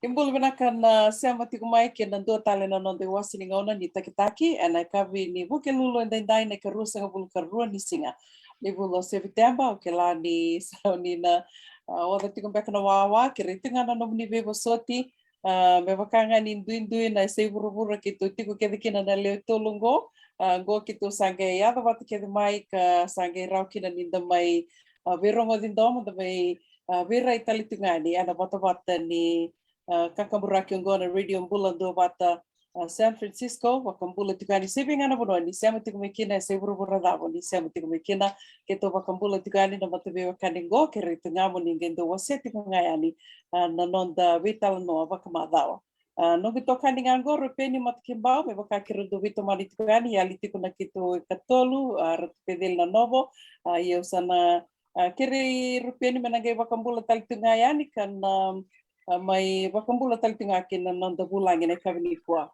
Imbul binakan sema tiku mai ke nandu tale na nonde wasini ngona ni taki ana kavi ni buke lulu ndai na kerusa ngabul kerua ni singa. Ni bulo September o ke la ni sauni na oda tiku beka na wawa kiri tinga na nomni bebo soti me wakanga ni ndui na sei buru kitu tiku kina na leo tolungo go kitu sange ya da wat ke mai ka sange rau kina ni mai verongo din dom da mai vera itali tungani ana bata ni kakamburaki ngona radio mbula do bata San Francisco wakambula tikani sibinga na bono ni sema tikumekina seburu buradabo ni sema tikumekina keto wakambula tikani na matabe wakani ngo kere tungamo ni ngendo waseti ngayani na nonda vital no wakamadawa no kitokani ngango repeni matkimbao me wakakiro do vito mali tikani yali tikuna kitu katolu ratpedel na novo yo sana kere repeni menangai wakambula tal tungayani kan mai wakambula taltinga kina nanda bulangi na kavini kwa.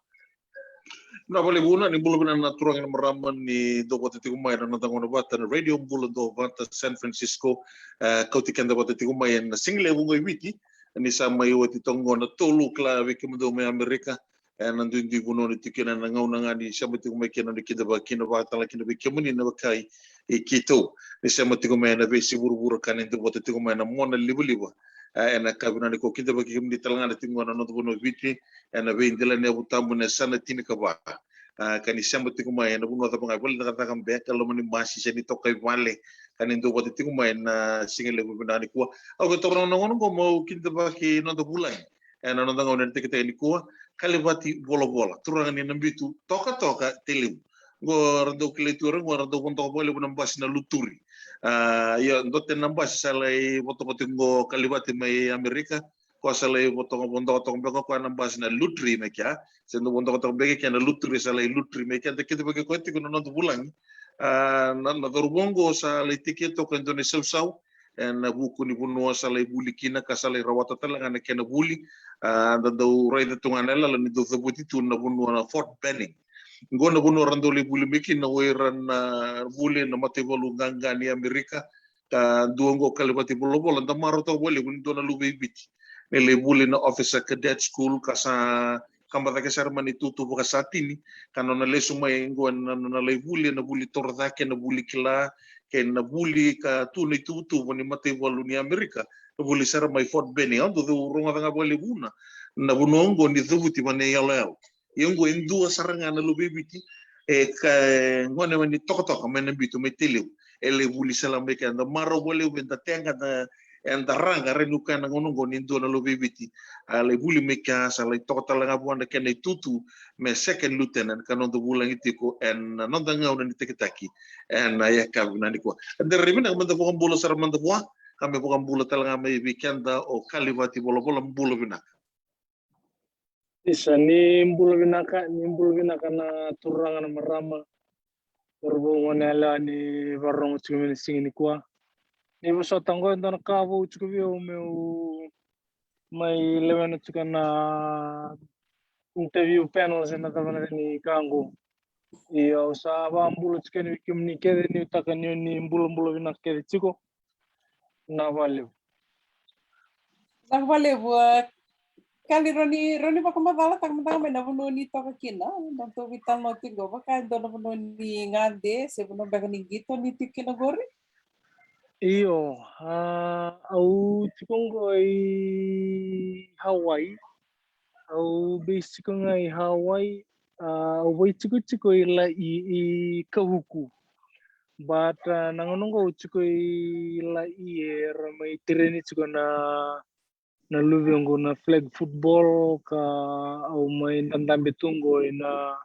Na vale buna ni bulu bina na turang na maraman ni do bata tiku mai na tangona bata na radio bulu do bata San Francisco kau tikanda bata tiku mai na single bunga wiki ni sa mai wati tongo na tolu kla wiki mdo mai Amerika na ndundi buno ni tikina na ngauna ngani sa tiku mai kina ni kita ba kina bata la kina wiki muni na wakai kito ni sa tiku mai na besi buru kanin do bata tiku mai na mona libu ena kabina ni ko kita bagi kemdi talanga tingo na noto bono viti ena be indela ne butamu ne sana tini kaba kani samba tiku mai na buno tapanga bol na kata kambe kalau mani masi seni tokai vale kani ndo bote tiku mai na singele bubina ni kuwa au to no ngono ko mau kita bagi noto bulan ena noto ngono te kita ni kuwa kali bati bola turanga ni nambitu toka telim go rado kletur go rado konto bole bunam bas na luturi ya ndote nambas salai boto ngo kalibati mai Amerika ko salai boto beko ko nambas na lutri mekia sendo boto beke kana lutri salai lutri mekia te kete beke ko ti kono no bulang na dorbongo salai tiketo ko Indonesia sau na buku ni bunua salai buli kina ka salai rawata talanga na kena buli da do raida tungana la ni do zabuti tu na bunua na Fort Benning ngona buno randoli buli miki na weran buli na matevolu ganga ni Amerika ka duongo kalibati bolo nda maro to boli buni dona lubi biti nele buli na officer cadet school kasa kambata ke sermani tutu boka satini kana na lesu mai ngona na le buli na buli tordake na buli kila ke na buli ka tuni tutu boni matevolu ni Amerika na buli sermai Fort Benning ando do ronga tanga boli buna na bunongo ni dhubuti mane yalel yengo endua saranga na lubibiti ngone mani toko mena bitu metelu ele buli salambe kan da maro bole benta tenga da enda ranga renuka na ngono ngoni endua na lubibiti ale buli meka sala toko talanga buanda kene tutu me second lieutenant kanon do bulang itiko en non da ngauna ni tekitaki en ya kabina ni ko der rimina manda ko bulo sarmanda ko kame ko bulo talanga me weekenda o kalivati bolo bulo bina Isa ni mbulu binaka na turanga na marama urbo nela ni barong chukumi singini kwa ni boso tango ndana kavu chukumi o meu mai lewena chukana interview panels na tabana ni kango iyo sa ba mbulu chukani kimni kede ni takani ni mbulu binaka kede chiko na vale Kali Roni pakamabala takmatanga may nabuno ni toka kina nanto vital no tingo baka do nabuno ni ngande se buno baka ni gito ni tikina gori iyo au chikongo ai Hawaii au basic ngai Hawaii au boy chiko ila i kahuku but nangonongo chiko ila i mai treni chiko na luviongo na flag football ka au mai ndambe tungo ina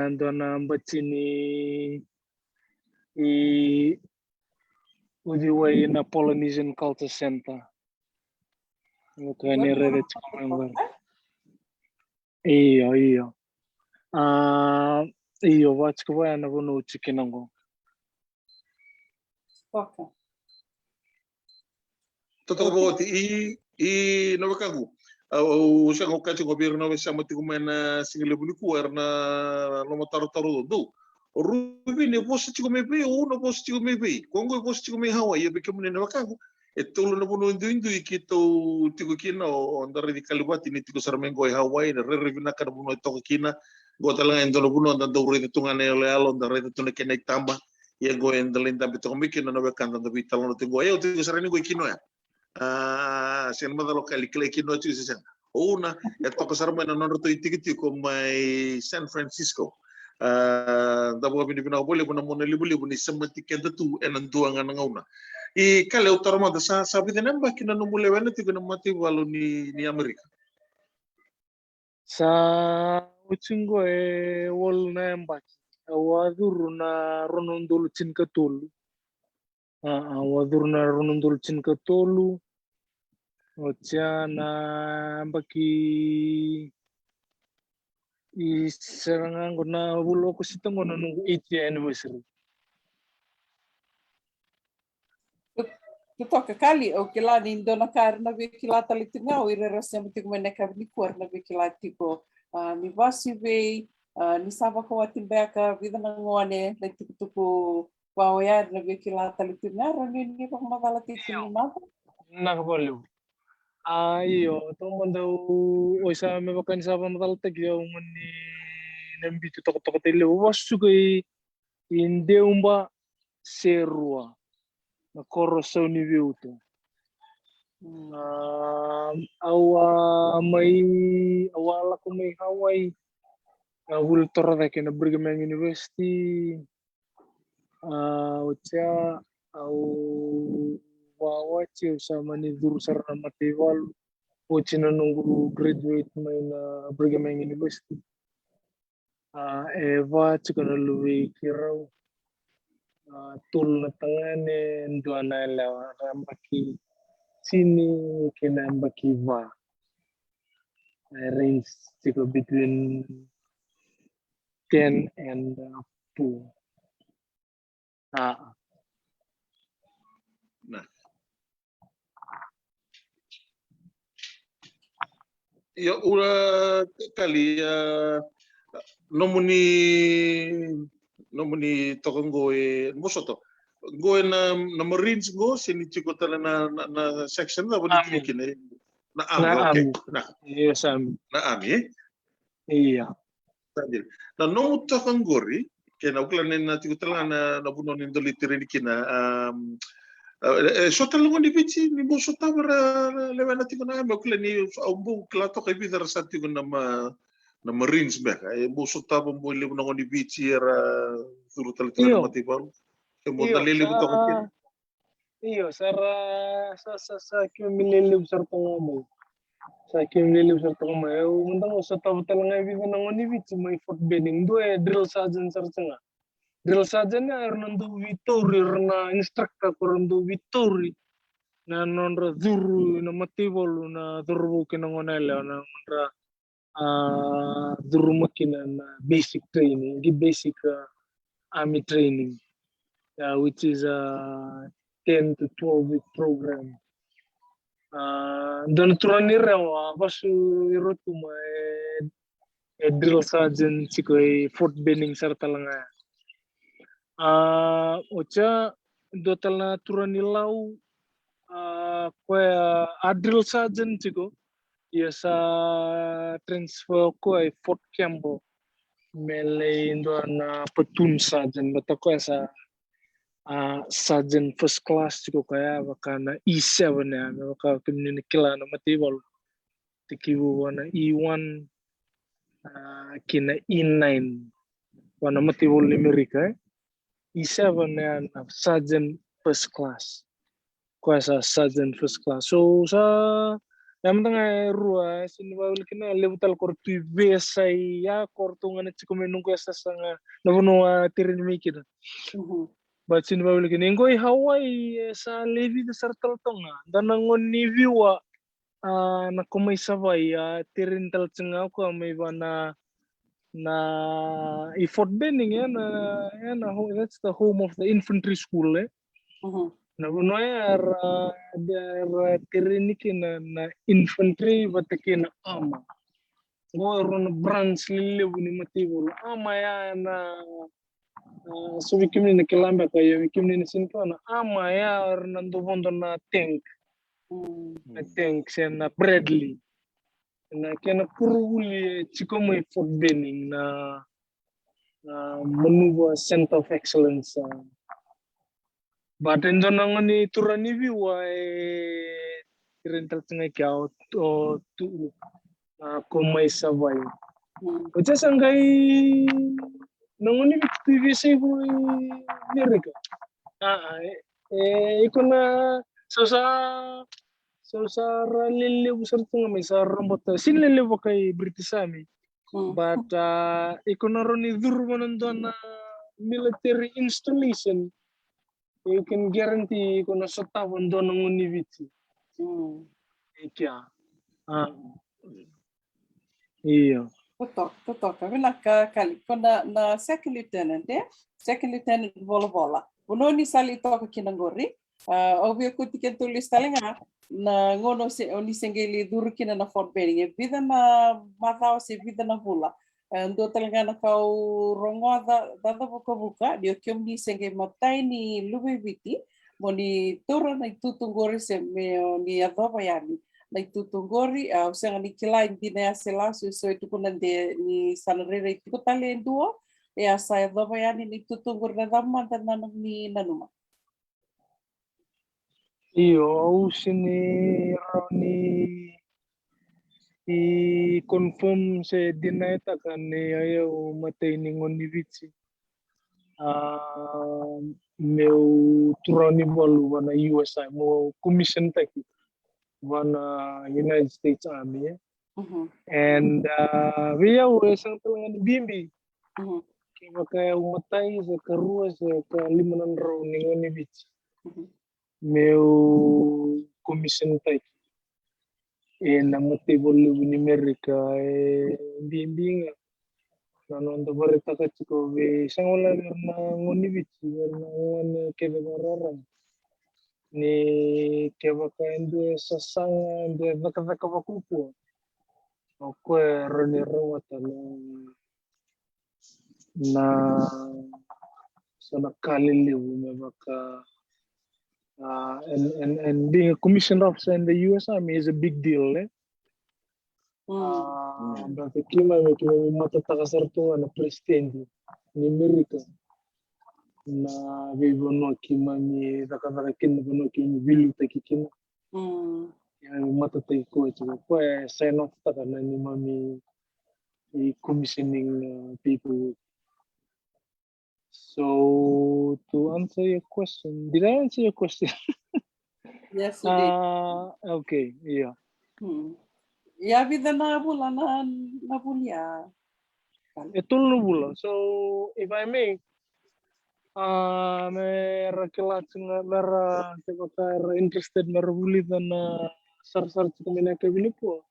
ndona mbachini i udiwa ina Polynesian Culture Center ko ni rede chama iyo iyo wachiko na bono chikinango okay Toto boti i no kagu o sa ko kati gobyerno sa mati ko mena single buni ko erna no taru do rubi ne posti ko mepe o no posti ko mepe kongo posti ko me Hawaii be kemune no kagu Tulo na puno indu ikito tiko kina o andare di kalibati ni tiko sarmengo e Hawaii na revina kana puno toko kina go talanga endo puno andando uri tungane ole alo andare tune kena itamba ia go endalin tambe toko mikina na bekanda da bitalo tiko e o tiko sarani go kino ya sen madalo kali kino tu sen una e toko sarmena non roto tiko mai San Francisco da bo bina boleh puna mona libu ni semati kenda tu enantuanga na ngauna kale utara mata sabi de namba kina no mule wena tigo na mati walu ni Amerika. Sa uchingo e wol na mbaki. Awaduru na ronondolu chinkatolu. Awaduru na ronondolu chinkatolu. Ocha na mbaki serangango na wulo ko sitango na nungu 80th anniversary. Toka kali o ke la ni dona kar na vi kila tali tinga o ire rasa mi tiku mene ka ni kuar na vi kila tipo ni vasi ve ni sava ko atin beka vida na ngone na tiku tuku wa ya na vi kila tali tinga ni pa magala tiku ni mata Nakabalo. Iyo, tumanda o sa me bakan sa pamatal tagyo ni nambito toko tele wasu kay inde umba serua na korosau ni viuto. Awala ko may Hawaii Vultor da kina Brigham Young University Ocha au wawachi sama ni jurusan material Ocha na nunggu graduate may na Brigham Young University Eva chika na luwi kiraw tul na tangane ndua na lawa rambaki sini kina mbaki va range chika between 10 and 2. Nah. Ya ura kali nomuni tokongo e mosoto go na Marines go sini chiko tala na section na bodi kine na army okay na yes na army iya na no tokongori kena ukla na chiko tala na buno ni ndoli tiri kina so tala ngondi bichi ni mo so tawara lewana tiko na army ukla ni ombu kla to kai bidar sa tiko na Marines beka e mo so tawa mo le na ngondi bichi era suru tala tala mati baru Iyo, sa kimilili besar tengah sa kimilili besar tengah eu mendang usah tahu talangay bigo nangoni bici may foot bending do drill sergeant sar tengah drill sergeant na Hernando Vitori na instructor Hernando Vitori na nonra zuru na matibol na zuru kinangonela na nonra zuru makina na basic training di basic army training which is a 10 to 12 week program. Dan turani rewa basu irotu ma drill sergeant sikoi foot bending sarta langa. Ocha dotalna turani lau a drill sergeant siko yasa transfer ko ay Fort Campbell mele indo na platoon sergeant batako sa sergeant first class juga kaya wakana E7 ya waka kemini kila na matibol tikiwu wana E1 kina E9 wana matibol ni Amerika E7 ya sergeant first class kaya sa sergeant first class so sa yang tengah rua sini bawal kena lebutal kortu besa ya kortungan cikumenung kuasa sanga nabunuwa tirin mikir But sin bawal kini ngoy Hawaii sa levi de sartal tonga danangon ni viwa na kumay sabay tirintal tsenga ko may bana na Fort Benning that's the home of the infantry school na bunoy tiriniki na infantry bataki na ama ngoy ron branch lile buni matibol ama ya na So wikim ni kelamba kaya wikim ni sinto na ama ya nando bondo na tank sen na Bradley na kena puruli chikomo for bening na menuwa Center of Excellence but endo nangani turani biwa rental tengah kau tu komai savai Uca sangkai nangoni TV sebo Amerika. Ikona sa lele busar tunga may sa rambota sin lele bakai Britisami. But ikona roni durmanan doon na military installation. You can guarantee ikona sa tawon doon ng univiti. Ikya. Iya. Betul. Kami nak kali na second lieutenant bola. Uno ni sali to ka kinangori. Obvio ko tiken tulis talinga na ngono se oni sengeli duru kina na Fort Benning. Vida na matao se vida na hula. Ando talinga na kau rongo da buka dia kiom ni senge matai ni lubeviti moni turu na itutungori se me ni adoba yani. Na itutungori usanga ni kila indina ya sela so itu kuna ni sanarere itu tali duo ya saya doba yani ni itutungori na dama dan ni nanuma. Iyo sini roni i confirm se dinaita kan ni ayo matay ni ngonivitsi meu turani bolu wana USA mo commission taki wana United States Army and we are isang talangan bimbi kaya kaya umatay sa karua sa kalimanan raw ni ngonivitsi meu commission taki namatay bolu ni Amerika bimbi nga nanondo barita ka chiko isang wala na ngonivitsi na ngone kebe bararam ni keba ka ende sasang ende vaka vakupo okwe roni rawata na sana kaliliw na baka and being a commissioned officer in the US Army is a big deal Berarti kima matatakaser to na presidente ni Amerika na vivono kima ni dakadarakin bono kima vilu takikina yang matatai ko ito ko sign off taka na ni mami commissioning people. So to answer your question, did I answer your question? Yes, you did. Okay, yeah. Ya vida na bula na bulia. Ito na bula. So if I may, may rakilat nga lara kaya interested na rabuli na sar-sar kami na kabili po.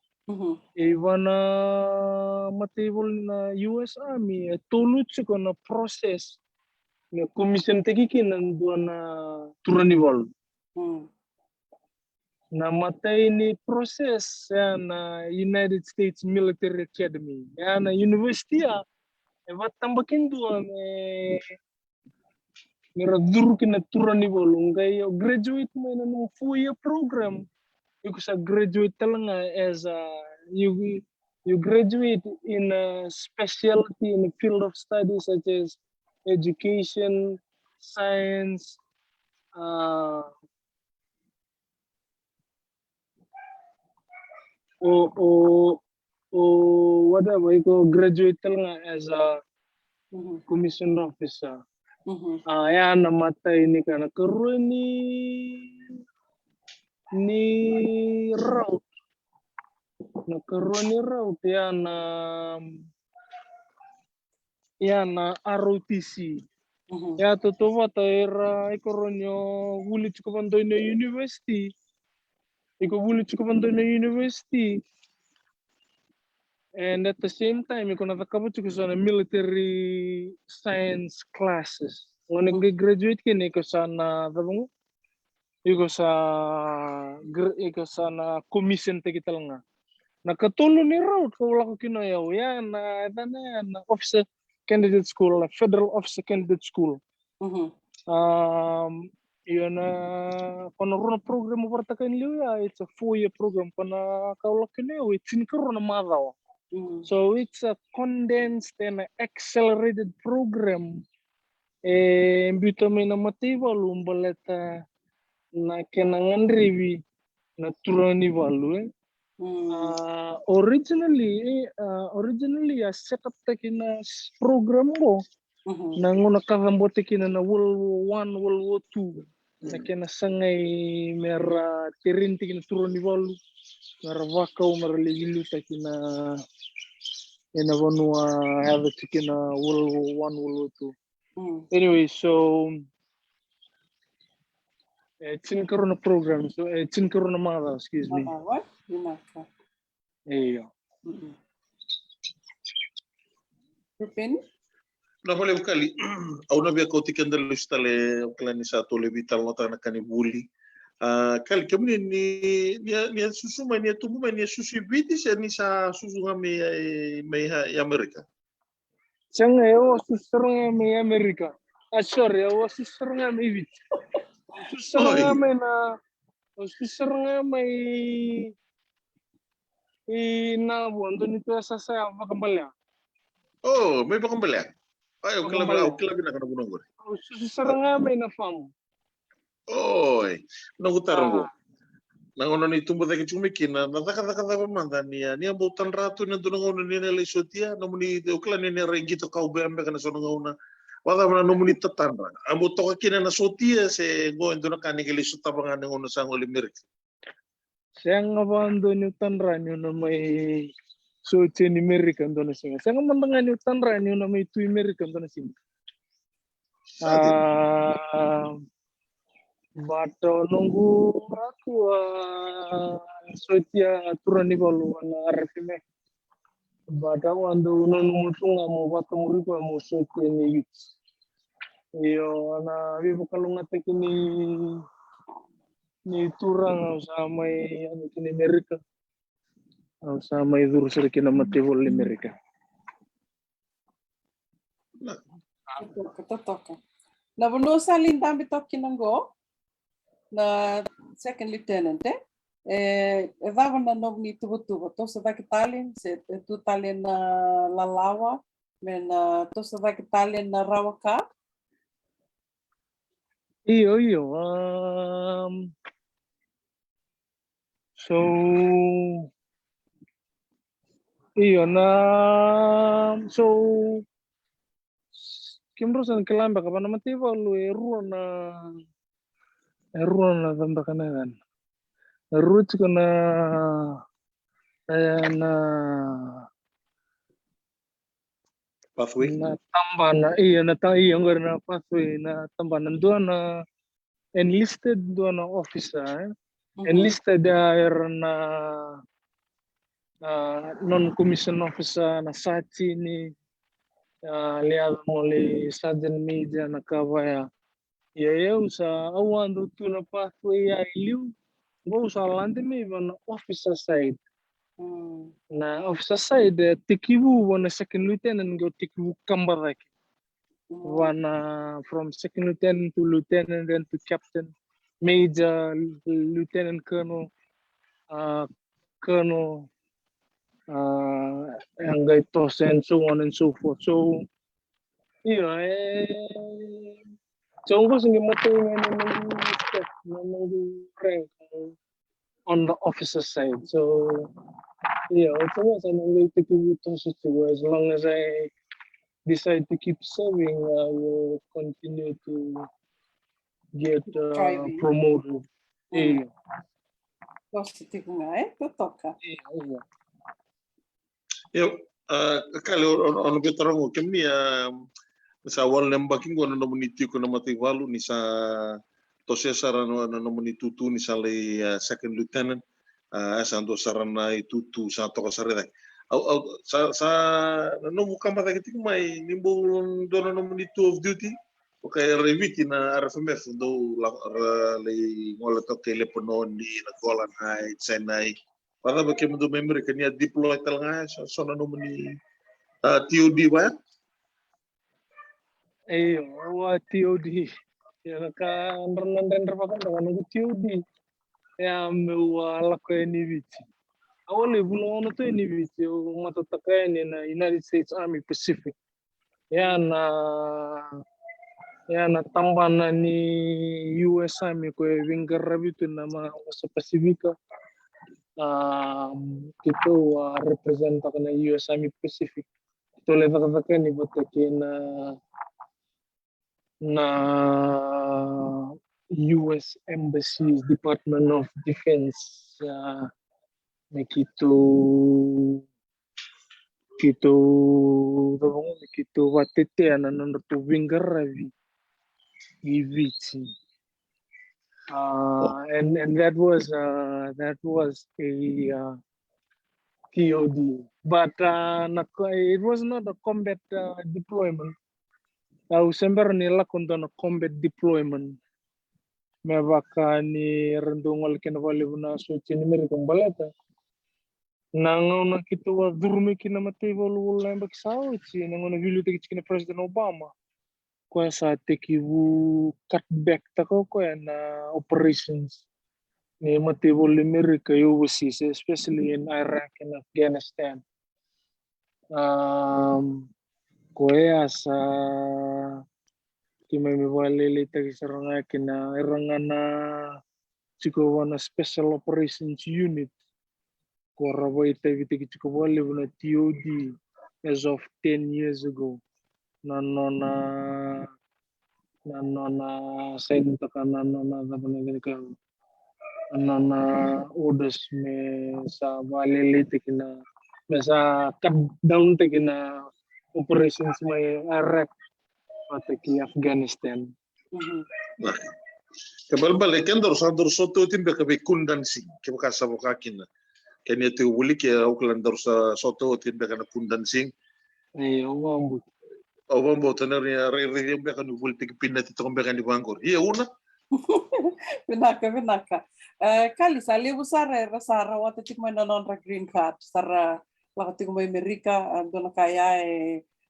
Ivana matibol na US Army tulot ko na process na commission tekikin nanduan na turaniwal. Namatay ni process na United States Military Academy. Na university evat tambakin doon miradur kina turaniwal ngay graduate mo na ng 4-year program. You sa graduate talanga as you graduate in a specialty in the field of study such as education, science, or whatever. You graduate talanga as a commissioned officer. Ayan namatay ni kana karon ni route nakaroon ni route yan na ROTC ya totoo tayo ikaroon yung wulit ko pandoy na university and at the same time iko natakabot ko sa military science classes when nag-graduate kini ko sana tabong iko sa na commission te kita nga nakatulo ni route ko wala ko kinayaw yan na officer candidate school, federal officer candidate school. Mhm. Yun kono program wartakan liu ya, it's a 4-year program pana kaulakene it's in corona madaw. Mhm. So it's a condensed and accelerated program. Bito may namatiwa lumbaleta na kenangan revi na turani walu. Originally I set up takina program mo Mhm. na nguna karambo takina na World War I, World War II. Na kena sangay mera tirin takina turani walu. Mera wakau mera ligilu takina ina vanua have takina World War I, World War II. Anyway, so it's in corona program, so it's in corona mother, excuse me. What? Yunaka. Yeah. Rupin? Na vale ukali au na via koti kenda lustale ukalani sa tole vital nota na kanibuli kali kemuni ni susuma ni tumuma ni susu vitis ni sa susu me ya Amerika. Siyang ayaw susurang may Amerika. Sorry, ayaw susurang may vit. Susurang may inabuan doon ito sa Pakambalya. Oh, may pakambala. Ay, ukala na kana bunong gore. Susurang may na fam. Oy, nangutaran ko. Nangono ni tumbo daki chumikina, nadaka manda ni ambo tan ratu na dunangono ni na lesotia, nomuni ukala ni rengito kau bembe kana sonongona. Wala mana nomuni tatandra. Ambo toka kina na sotia se go endona kani kele sota banga ngono sang oli mirik. Siyang abando ni tanran yun na may sotia ni Amerika doon na singa. Siyang mandangan ni tanran yun na may tu Amerika doon na singa. But nunggu aku sotia turani balu na RFM. But aku ando nunggu mo batang rico mo sotia ni wits. Iyo na vivo kalunga tekini ni turang sa may ano kini Amerika. Sa may dursa kina matibol Amerika. Toka. Na buno sa lindang bitok kinanggo na second lieutenant dava na novni tubutuba to sa dakitalin se tu talin na lalawa men to sa dakitalin na rawaka. Iyo. So iyo na so kimrosan kelamba kapan matiba lu eru na tanda kanan. Eru kana na Pathway. na tambah na iya na pathway na tambah na doon na enlisted doon na officer. Enlisted na non-commissioned officer na sachi ni lihat mulai sergeant major na kawaya ya usa awan tu na pathway ya iliu go usa lande me na officer side na officer side tikibu wana second lieutenant go tikibu kambaraki wana from second lieutenant to lieutenant then to captain major lieutenant colonel colonel and gaitos and so on and so forth. So, so was in the rank on the officer side. So, it's almost an way to keep it as long as I decide to keep serving, I will continue to get promoted. Positivo nga toka. Eu kali ono betarong kemi sa wal nembaking ko no muniti ko na matiwalu ni sa tose sarano na munitutu ni sa le second lieutenant asando sarana itutu sa to sareda sa no mukamba dagiti mai nimbo dono no munitu of duty okay reviti na RFMF do le ngola to ke le pononi na golan hai senai para ba kemo do member kanya deploy talanga so na no muni TOD ba Iyo, wa TOD. Ya ka render pakan dengan TOD. Ya mewa lako ni bichi. Awale bulo ono to ni bichi matataka ni na United States Army Pacific. Ya na tambana ni US Army ko wingar rabitu nama sa Pasifika. Kita represent na US Army Pacific. Ito le taka ni botake na US Embassy, Department of Defense, na kita watete na tu wingar rabi ivici. And that was a TOD, but it was not a combat deployment. Sember nila kunto na combat deployment. Mebaka ni rendungal kinavali na suci ni merikong balata. Nangaw na kita wa durmi kinamati wala yung baksawici. Nangaw na vilu teki kina President Obama. Kaya sa teki wu cutback tako kaya na operations ni mati wala America overseas, especially in Iraq and Afghanistan. Kaya sa kima miwalili tagi saranga kina irangana chikowana special operations unit korabo itavi tagi chikowali na TOD as of 10 years ago. Nanona sentaka nanona orders me sa walili tikina me sa cut down tikina operations may Iraq atau Afghanistan. Kebal-bal kan darus soto timbe ke kundan sing ke bekasa bokakin. Kan itu wuli ke uklan darus soto timbe kana kundan sing. Wambu. Wambu tanar ya re be kan wuli tik pinna ti tombe kan di Bangor. Iya una. Benaka. Kali sali busara rasara wata tik may non green card sara wakati ko may Amerika ando na kaya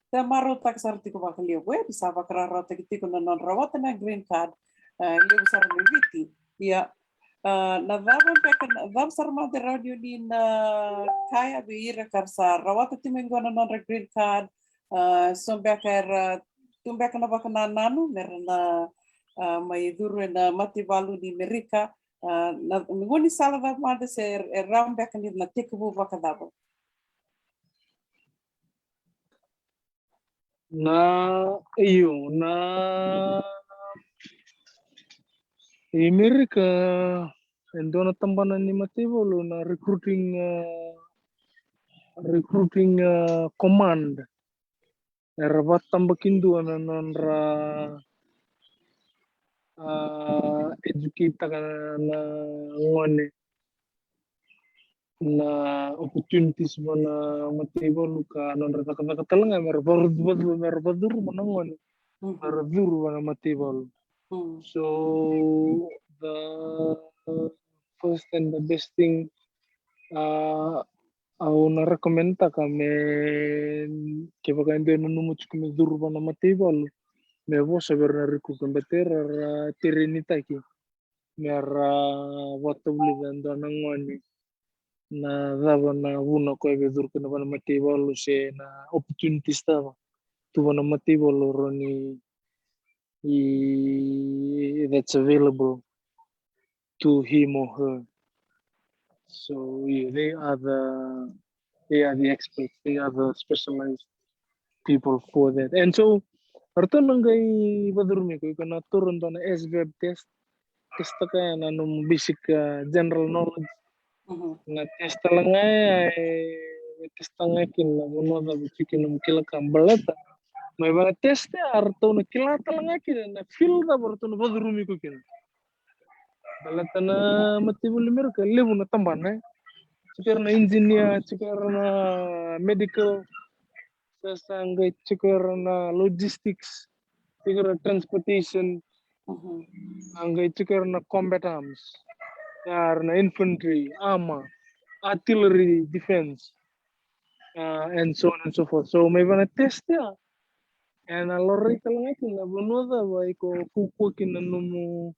Te marutak sarti ko bakaliw bisa bakrarota kiti ko non rawata na green card liu sar viti ya nadam pekan nadam sarma de radio ni na kaya biira karsa rawata timengo na non green card sombekar tumbek na bakana nanu merna may duru na mativalu ni Amerika na ngoni salva made ser rambek ni na tikbu bakadabo Na Amerika endona tambanan ni Matevolo na recruiting command erabat tambakindu na nonra educate na ngone na opportunities mo na Matevolo ka nonra takatalang merbadur manangon merbadur na Matevolo. So the first and the best thing aku na-recommend kami kaya nunumut kami durban na Matevolo mevo saber na riku kambatera tirinita ki mera watubli ganda nangwani na dava na una ko eve dur kana na Matevolo se na opportunities tava tu na Matevolo roni that's available to him or her. So yeah, they are the experts. They are the specialized people for that. And so, arto nanggay badurmi ko kana turun to na SVEB test. Test ka na nung basic general knowledge. Na test lang ay test nga kin na mo na bikin ng kilakam balata. May mga test arto na kilata lang kin na feel na arto na badurmi ko kin. Balata na Matevolo America lebu na tamban cikar na engineer, cikar na medical, sasangay cikar na logistics, cikar na transportation, angay cikar na combat arms, cikar na infantry, armor, artillery, defense, and so on and so forth. So may mga test ya. Ena lori kalangati na bunuda ba iko kuku kina numu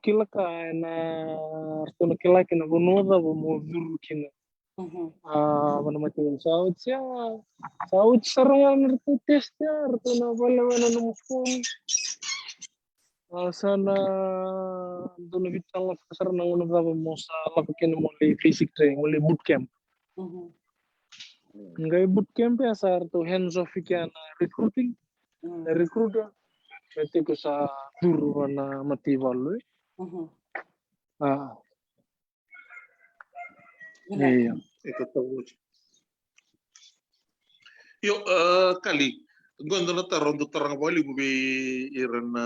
kilaka ena artuna kilaki na bunuda ba mo zuru kina. Mana macam saud sarang artu test ya artuna bale wana numu phone. Sana dono bitang kasar nang una ba mo sa lakukin mo le basic training mo le boot camp. Ngai boot camp ya sa artu hands off ikan recruiting. Recruiter berarti ko sa duru na matival. Iya. Ito tahu. Yo kali gondo na taron do tarang bali be iran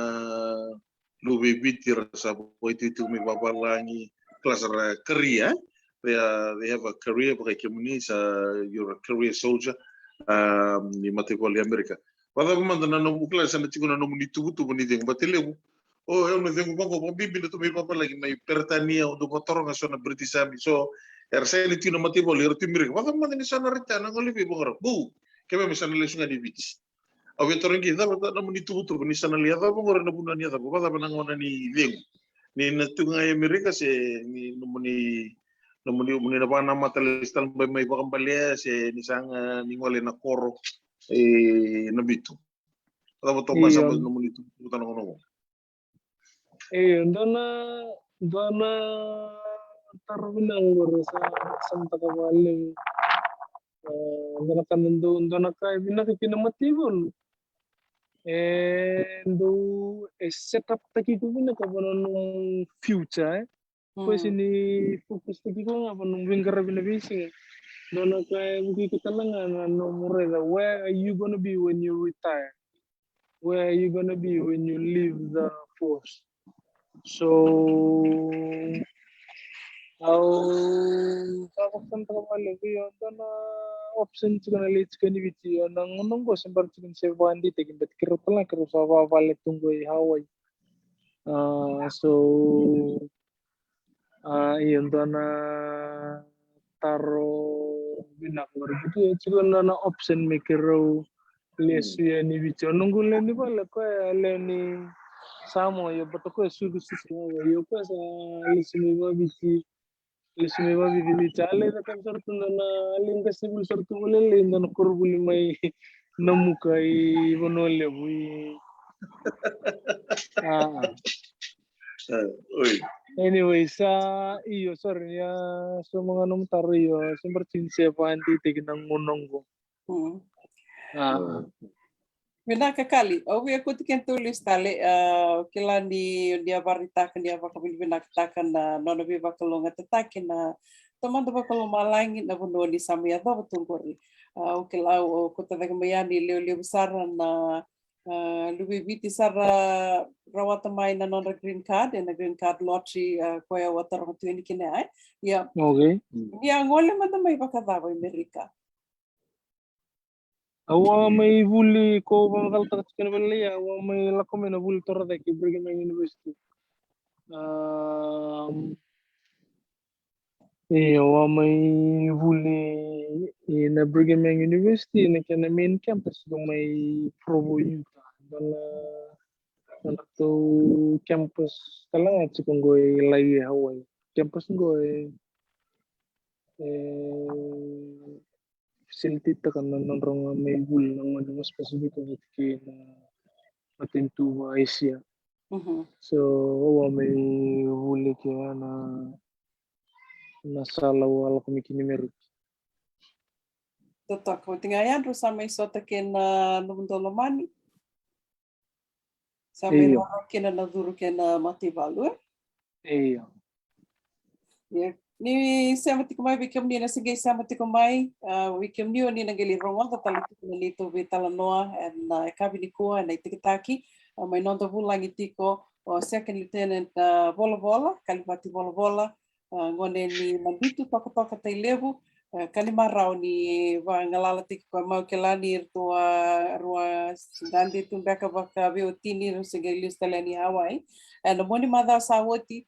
lube bitir sa poito itu mi babalangi kelas career. They have a career porque kemuni sa you're a career soldier ni matival di Amerika. Pada kumanda na no kelas na chiko na no muni tubutu bani ding batelebu. Oh, eu não venho banco com bibi no tumi papa lagi mai pertania do motor nga sona British Army. So ersele tino matival irti mirek. Pada kumanda ni sana rita na ngolibi bongor. Bu, kebe misana lesunga di beach. Awe torong kita bata na muni tubutu bani sana liada bongor na buna niada. Pada bana ngona ni leng. Ni natunga Amerika se ni muni na bana matalistal mai bakambalia se ni sanga ni ngole na koro na bitu. Pada bata masa na muni tubutu na ngono. Dona tarunang guru sa Santa Cavalli. Dona kanendo dona kai binaki kinamatival. Do set up taki ko bina ka no future. Pues ini fokus taki ko nga no wingara binabisi. Dona kai buki kita lang no mureda. Where are you gonna be when you retire? Where are you gonna be when you leave the force? So, kakaksan trabalho yun na option chicken ulit chicken biti yun nang unong sembar chicken sa bandi tekin bet kiro pala kiro sa valet tunggoy Hawaii. So, yun na taro binakor gitu chicken na option mikiro lesu ya ni biti nunggu ni pala ko ni Samo yo batoko sugu yo ko sa lismi babiti chale da kan sortu na linga sibil sortu boleh linda na kurbuli mai namukai bonole bui. Anyway iyo sorry ya so mga nung taro yo sumber cinse panti tignan ngunong ko. Menaka kali, ovi aku tiken tulis tali kila ni dia baritakan dia bakal binaktakan na nono bi bakal longa tetakin na teman tu bakal malangin na buno di samia tu betul kori. Kila kota tagamayani leo besar na lubi biti sara rawat mai na nono green card lottery koya water tu ini kini ay. Ya. Okay. Ya ngole madamay bakal dawa Amerika. Awa may buli ko bakal takkan bali awa may lakom na buli tora da ki Brigham Young University. Awa may buli na Brigham Young University na kana main campus do may Provo Utah. Dala to campus kala chikong goy lagi Hawaii. Campus goy facility takan nonrong may bul ng mga spesifiko ki na matintu Asia. So may buli kaya na salaw ala kami kinimerit. Totok, tingayan ro sa may sotakin numdolomani. Sa may kina na duro kina mativalu. Iya. Ni sama tikumai bikem ni nasige sama tikumai bikem ni ni nangeli ronga tatalitu nalito bitalanoa na kabini ko na itikitaki may nonto bulangi tiko second lieutenant bola kalipati bola ngone ni manditu toka tailebu kalimarau ni ngalala tiko mau kelani rua dandi tumbeka baka biotini rusige listalani Hawaii and moni mada sawoti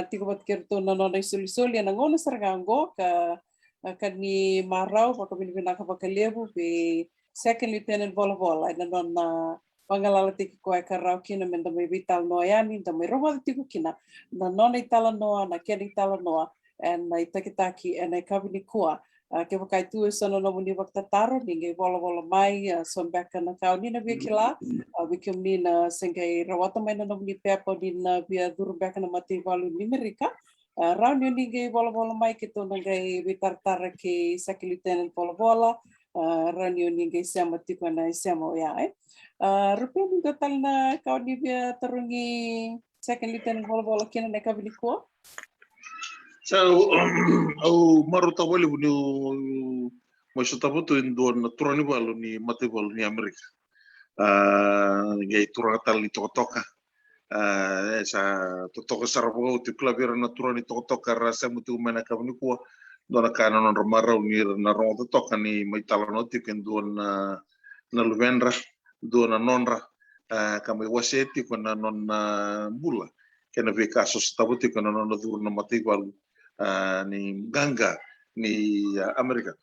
tiko bat kerto na nona isolisoli na ngono sargango ka ni marau baka binaka baka lebu be Second Lieutenant Vola ina non pangalala tiki koe ka rau kina me da mai vital noa yani, da mai rowa tiku kina, na nona I tala noa, na kena I tala noa, and I takitaki and I kawini kua. Ke wakai tu sana no muni wakta taro, ninge vola mai, son beka na kau nina via kila, wikim nina sengkai rawata mai na no muni pepo nina via duru beka na mati walu nimerika. Rau ni ninge vola mai ke to nangai vitartara ke Second Lieutenant vola. Ranyo ninge siama tiku na siama o ya rupi ni total na kau ni via tarungi Second Lieutenant vola kina na kawini kua. So, au maruta wale ni masih tahu tu Indon turani balu ni mati balu ni Amerika. Gay turata li toka. Sa toka sarabu tu klavira naturani toka rasa mutu mana kawini kua. Dona kana non romarau ni na ronda toka ni mai talano tu Indon na luvendra, dona nonra. Kami waseti kuna non bula. Kena be kasus tahu tu kuna non duru na mati balu. Ni ganga ni Amerika.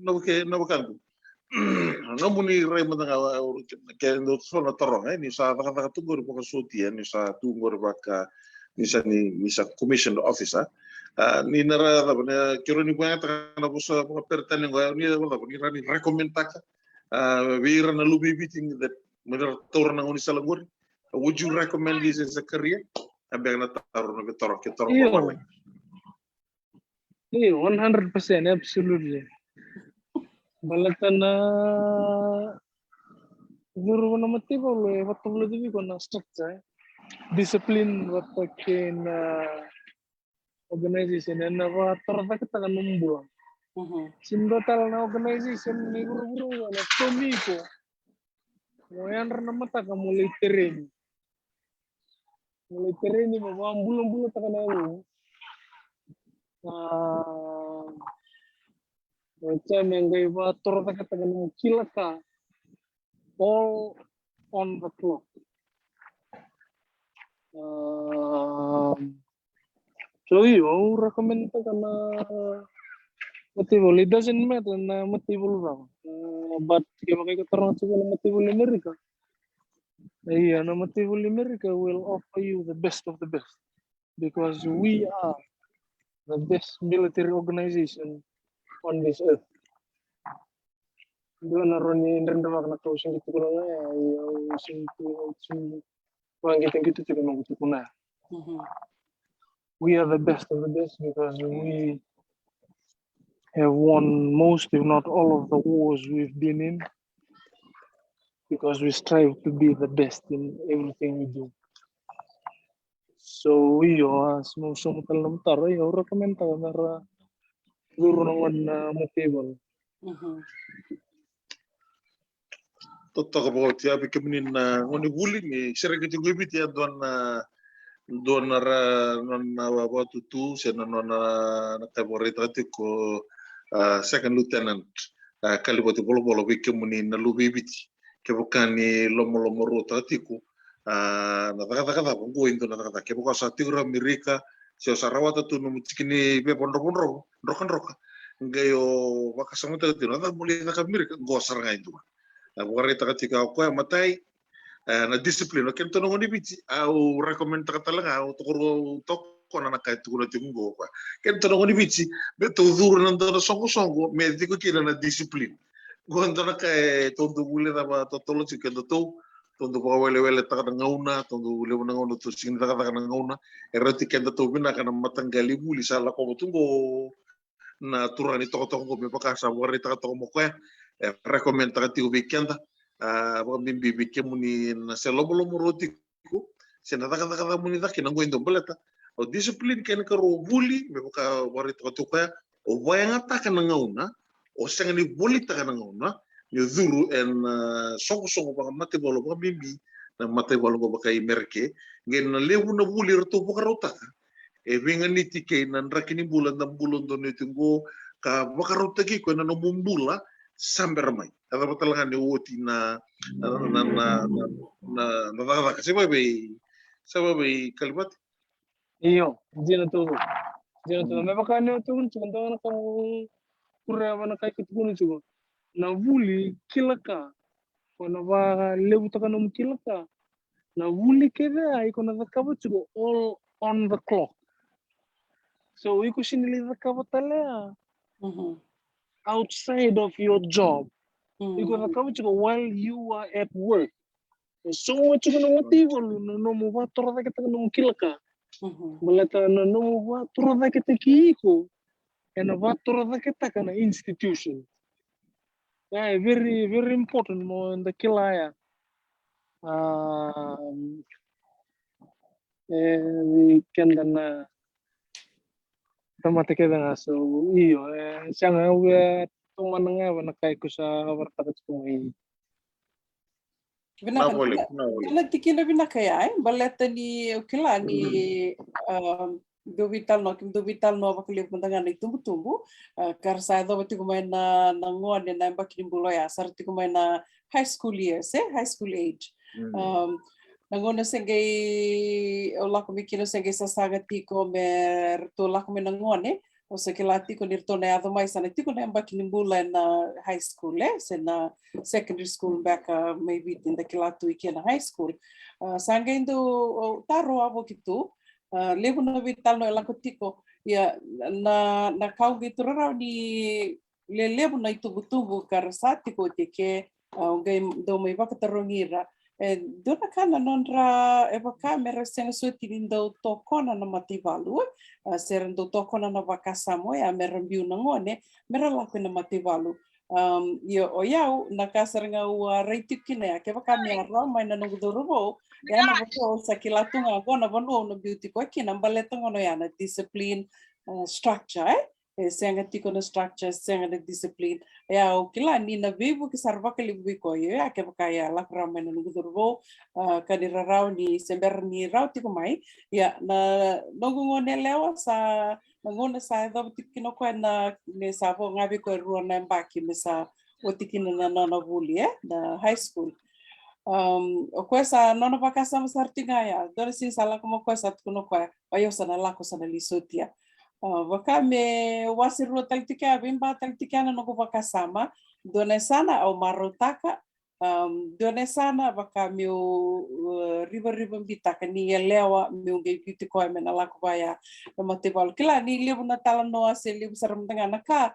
Nabukanku. Namuni rai matanga ke ndo sona torong ni sa taka tunggu ri suti ni sa tunggu ri baka ni sa commission officer. Ni nara bana kiro ni buat na busa pertani ngo ni ni rani recommend taka. Vira na lubi meeting that mera torna ngoni salanguri. Would you recommend this as a career? Abang na taruh na torong ke torong Iyo. Iyo, 100%, absolutely. Balatan na guru na mati bolu waktu bolu tu ko na structure, discipline waktu ken organization na waktu kita kan numbulan. Simbatal na organization ni guru na kami ko. Moyan na mata ka mulai tereng ni bawa bulan tak na yo. Macam yang gay batur tak kata kan kilaka all on the clock. So you recommend tak karena motivol. It doesn't matter na motivol bang. But kita pakai keterangan segala motivol Amerika. Iya, na motivol Amerika will offer you the best of the best because we are the best military organization on this earth. Doon na ron ni Indra na kausing kita ko na yung sing wang kita juga nung kita na. We are the best of the best because we have won most, if not all, of the wars we've been in because we strive to be the best in everything we do. So we are semua tal nam taro yo recommend ta na guru na motivol. Totok about ya bikemin na ngoni wuli ni sere kiti gubit ya don na waktu tu sena na taborita ko second lieutenant kali boti bolo bikemin na lubibit ke bukan ni lomo rota tiku na kata ko indo na kata ke bukan sa tigra Amerika si sarawata tu no mutsikini be pondro roka ngayo wakasama ta tino na muli na Amerika gosar nga itu. Bukan kita ketika aku matai na disiplin, oke itu nunggu bici, aku rekomend terkatalang, aku toko anak kayak itu kulit tunggu apa, kan itu nunggu bici, betul turun nanti songko, mediku kira na disiplin, gua antara kayak tontu bulan apa totolo juga tontu wele takkan ngauna, tontu wele ngauna tuh sini takkan ngauna, eroti kan tuh bina karena matang gali buli salah kau tunggu, na turun itu toko bepakas, bukan itu toko mau kaya recommend takati weekend mimbi bikin muni na selomo roti ko senata kata muni tak kinang indo beleta o discipline ken karo buli me ka wari to ka o wayanga ta kana ngauna o sengani buli ta kana ngauna ni zuru en songo ba mate bolo ba mimbi na mate bolo ba kai merke ngen na lewu na buli rto ba karota e winga ni tike na rakini bulan dan bulon don itungo ka bakarota ki ko na no mumbula sampai ramai. Ada pertelangan di woti na siapa kalimat? Iyo, jina tu. Memang kan itu kan contohnya kamu kurang mana kayak gitu pun juga. na vuli kilaka kona va levu taka nom kilaka na vuli keve ai kona vakava chuko all on the clock. So iko sinili vakava talea outside of your job. Iko vakava chuko while you are at work. So chuko no motivo no mo va torada kita no kilaka. Balata no va torada kita kiko. And va torada kita kana institution. Yeah, very very important mo in the kilaya. We can then tamate ke dengan so iyo sianga we tumananga wana kai ko sa warta ko i Kena tikina bina kaya baleta ni ukila ni dovital no bakali pundangan ni tumbu karsa do bati kumai na ngone na bakini bulo ya sarti kumai na high school years high school age nangona sengei ola komikino sengei sasaga tiko me to la kome nangone o se ke la tiko nirto na ado mai sana tiko na bakini bula na high school sena secondary school back maybe in the kilatu ikena high school sanga indo taro abo kitu lebu na vital no ela tiko ya na kau gitu rara ni lebu na itu butubu karasati ko tike ngai do mai vakatarongira dona kana nonra eva kamera senga suetilindo tokona na mativalu serendo tokona na vakasamo ya merambiu na ngone mera laku na mativalu yo oyau na kasaranga ua reitikine ke vakamia ra mai na ngudorobo ya na vo sakilatunga gona vono no beauty ko kina baleta ngono ya na discipline structure senga tiko na structure senga na discipline ya o kila ni na vivo ki sarva ka libu ko ya ke bakaya la krama na ngudurbo kadira raw ni sember ni raw tiko mai ya na ngone lewa sa ngone sa do tikino ko na ne sa vo ngabi ko ru na mbaki me sa o tikino na na vuli na high school o kwesa nono bakasa masartinga ya dore sin sala como kwesa tuno kwa ayo sana la ko sana lisotia wakame wasiru talitika bimba talitika na nogo wakasama done sana au marotaka done sana wakame riba bitaka ni elewa miunge beauty ko mena lako baya matebal kila ni libu na tala no ase libu saram tanga naka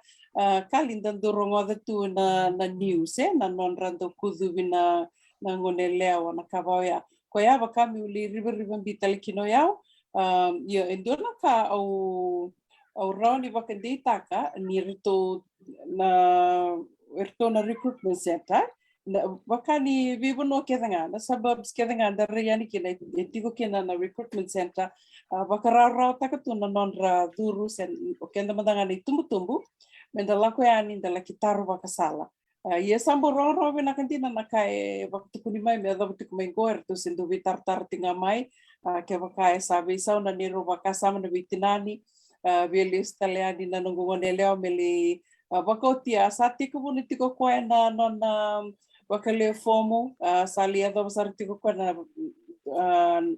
kalindan dorongo tu na news na non rando kudu bina na ngone lewa na kabaya ko ya wakame uli riba bitalikino yao yo endona ka au rauni wakandita ka ni rito na recruitment center wakani vivono kedanga na suburbs kedanga darayani kina etiko kina na recruitment center wakarara takatuna nonra duru sen okenda madanga ni tumbu mendala ko yani ndala kitaru wakasala ia sambo roro na kantina na kai waktu kunimai me da waktu kumai goer tu sendu vitar tinga mai ke wakai sabe sau na niru wakasama na vitinani velis taleani na nungone leo meli wakotia sati ko boniti ko kwa na nona wakale fomo salia do sarti ko na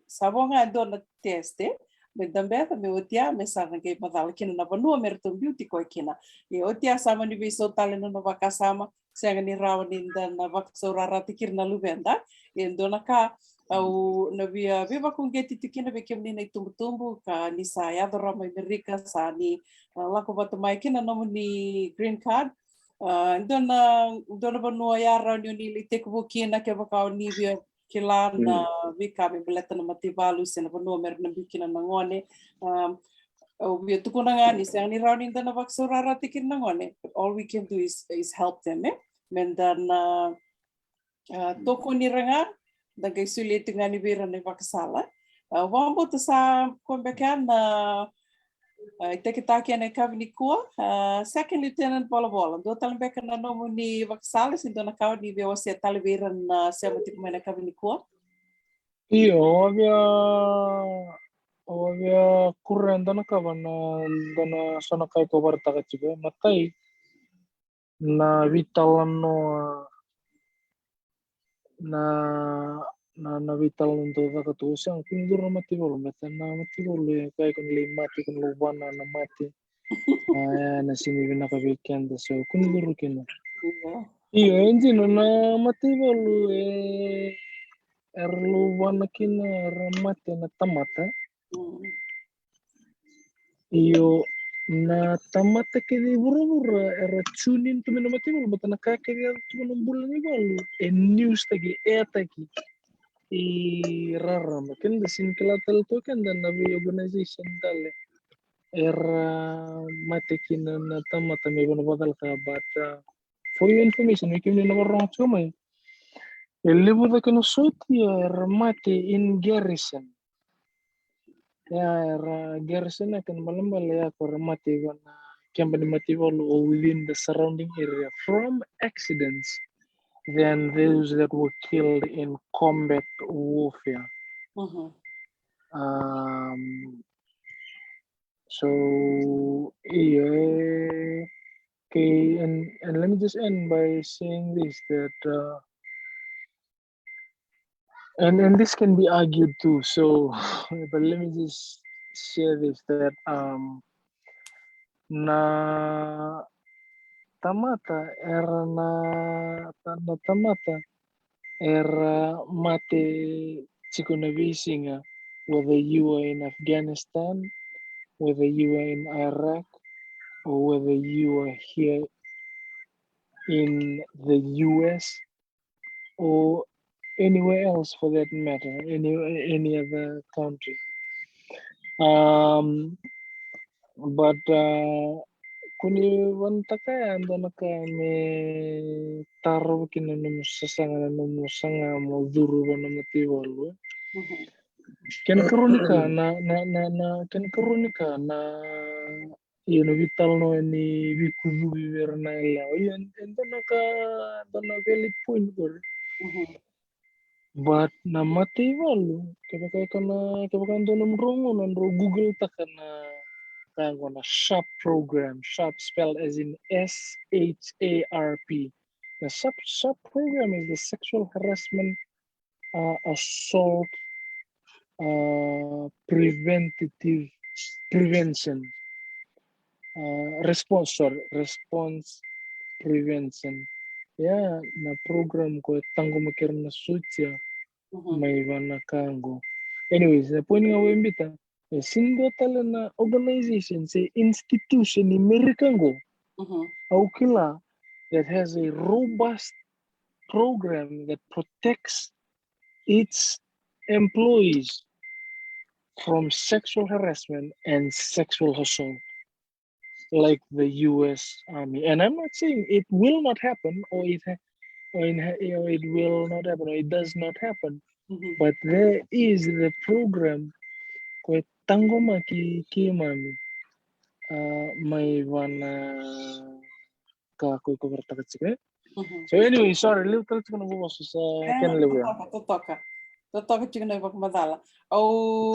sabonga do na teste me também me otia me sarna ke padala kina na vanua merto beauty ko kina e otia sama ni viso taleno no wakasama senga ni rawani na waksaurara tikir na luvenda e dona ka au na via viva com geti tikina be kemni na tumbu ka ni saya do rama Amerika sa ni lako batu mai kina no ni green card dona vanua ya rauni ni litek bukina ke bakau ni via kila na vika me beleta na mativalu sena vanua mer na bikina na ngone o via tukuna ngani senga ni rauni na vaksaurara tikir na ngone all we can do is help them mendan toko ni ranga dagai sulit ngani bira ni vakasala wambo to sa kombekan itekitaki ane kavni kua second lieutenant bola do talembeka na nomo ni vakasala sindo na kau ni via wase talibira na semati kumena kavni kua iyo avia kurenda na kavana dana sana kai ko warta ka chibe matai na vitalano na vital untuk kakatu siang kundur na mati bolu mata na mati bolu ya kai kun le mati kun lubana na mati na sini bina ka weekend so kundur kena Iyo engine na mativolu erlu wanakina ramate na tamata. Iyo na tamata kedi bura-bura era tunin tu mina mativolu bata na kakegi tu mina bulan ibalu news tagi tagi rara makin da sin kelatal to kan dan nabi organization dale era mate kina na tamata me bana badal ka bata. For your information, we can never wrong to me. El libro de que nosotros remate in garrison. Ya, garrison akan malam ya ko remate wana company material within the surrounding area from accidents than those that were killed in combat warfare. So yeah. Okay, and let me just end by saying this that and this can be argued too. So, but let me just share this that na tamata era na tamata era mate chikuna visinga whether you are in Afghanistan, whether you are in Iraq, or whether you are here in the US or anywhere else for that matter, any other country. But kuni wantaka ando naka me taruh kina nomu sasanga mo duru wana matiwalu. Ken karunika na vital no ni vikuzu viverna ila. Endo naka valid point gore. But na matiwalu kebakan donum rongo nandro Google takana kangona SHARP program. SHARP spelled as in SHARP. The SHARP program is the sexual harassment assault prevention response prevention. Ya na program ko tango makirna sucia may wana kango. Anyways, the point nga wembita a single talent organization say institution in Americango aukila that has a robust program that protects its employees from sexual harassment and sexual assault, like the U.S. Army. And I'm not saying it will not happen, or it will not happen, or it does not happen. But there is the program called Tangoma ki mami. May wana ka ko bertakot. So anyway, sorry, little to know what was Ken Lewis. Totoka chingna ibak madala. O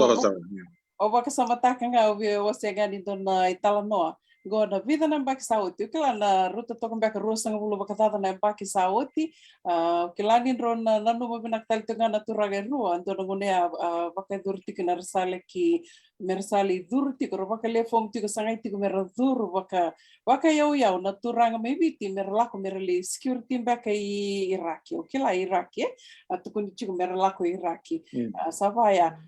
baka samataka nga você gani dona itala noa. Gona vida na baki sauti. Ukila na ruta toka mbaka rusa nga bulu baka tata na baki sauti. Ukila ni rona nanu mabinak tali tunga na turaga rua. Antona ngunea baka durti kina resale ki mersali durti koro baka lefong tiko sangai tiko mera dur baka yau na turanga mebiti mera lako mera li security baka i Iraki. Ukila Iraki atukuni tiko mera lako Iraki. Sabaya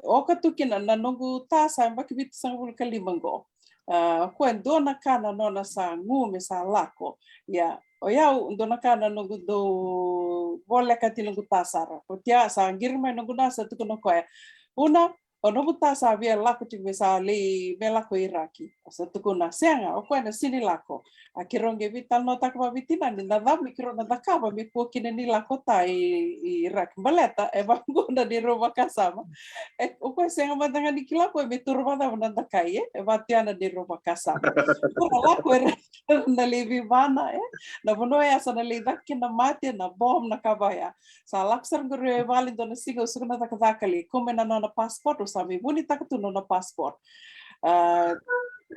oka tukina na nungu tasa baki biti sangul kalimango. Kuen dona kana nona sa ngume sa lako ya oyau dona kana nungu do vole katilungu tasara potia sa girma nungu nasa tukuno koe una onobu tasa via lako tigme sa li melako Iraki sa tukuna senga o kuen sini lako akironge vital no takwa vitina ni nadami kirona dakaba mi pokine ni lako ta i Iraki baleta e bangona di roba kasama o kuen senga madanga ni kilako e turba da nanda kai e batiana di roba kasama o lako na livi vana na bono ya sa na lidaki na mate na bom na kabaya sa laksar ngure vali dona sigo sugna takakali kumena na passport sami buni takatuno na passport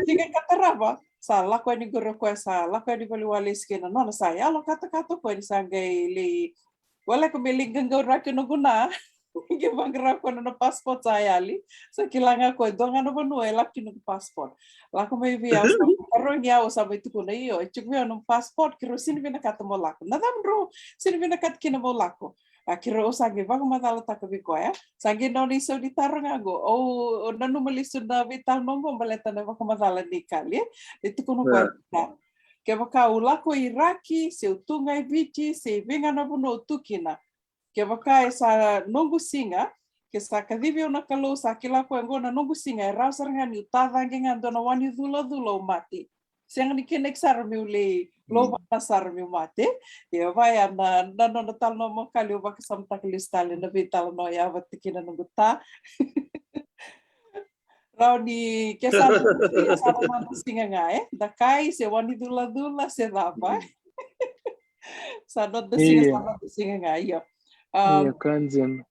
tiga kataraba sa lako ni guru ko sa lako ni baliwali skena no sa ya lo kata ko ni sangai li wala ko bilingang gawra ko no guna gibangra ko na passport sa yali so kilanga ko donga no banu laki no passport lako may via Aro niya usabay tu kuna iyo. Echuk mo nung passport kiro sino binakata mo lako. Nadam bro, sino binakat kina mo lako. Kiro usagi baka matalo takabi ko ya. Sagi no ni so di tarang ago. O nanu malisod na vital nombo baleta na baka matala ni kali. Itu kuno ko. Kaya baka ulako Iraki, se utungay viti, se venga na buno tukina. Kaya baka sa nongo singa, ke sa kadivyo na kalo sa kilako ngo na nongo singa rausar nga ni utadang nga do na wani dula mati. Siang ni kinek sar mi ule loba na sar mi mati. Ya vai na no tal no mo kali baka samtak listale na vital no ya batikina nongo ta. Rau ni kesana nongo singa nga dakai se wani dula se dapa. Sa not the singa nga iyo. Iya kanjam.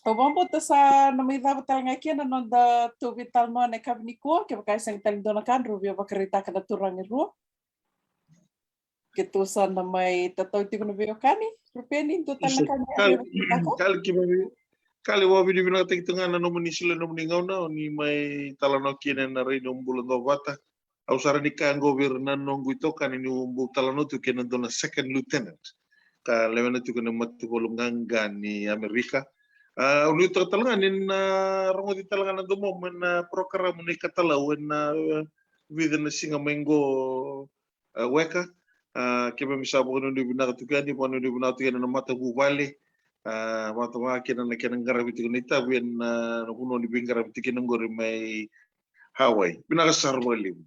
O vamos sa na may dapat talaga kaya na da to vital no na kabniko kaya kaya sang taling do na kan rubio bakarita ka na turang ro kito sa na may tataw ti kuno bio kani rupeni do tal na kali wa video bina tingtungan na nomoni sila nomoni ngauna ni may talano kina na rin umbulan do bata au sara ni ka governan nongu ito kan ni umbu talano tu kina do na second lieutenant ka lewena tu kana matu kolunganga ni Amerika. Unu ito talaga na rango di talaga na dumo na program ni katalaw na within na singa mengo weka kaya misabo ko nung binakatugan di po nung binakatugan na matagubali matawaki na nakianang garabiti ko nita wien na kuno ni bing garabiti kinanggori may Hawaii binakasarwalim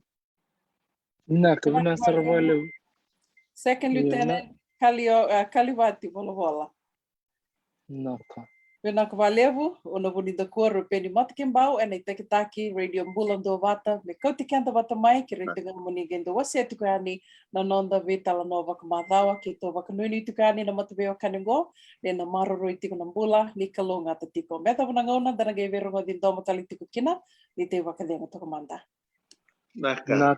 Binakasarwalim second lieutenant Kalivati bola naka Penak valevu, ono bonita cor, peni matkimbau, and I take taki, radio bulan do vata, me koti kanta vata mai, que rentengan monigin do wase tukani, na nonda vitala nova kamadawa, que to vakanuni tukani na mataveo kaningo, then na maroro itiko na bula, ni kalonga tatiko. Meta vanangona, dana gay vero din domo talitiko kina, ni te vakadenga to kamanda. Naka.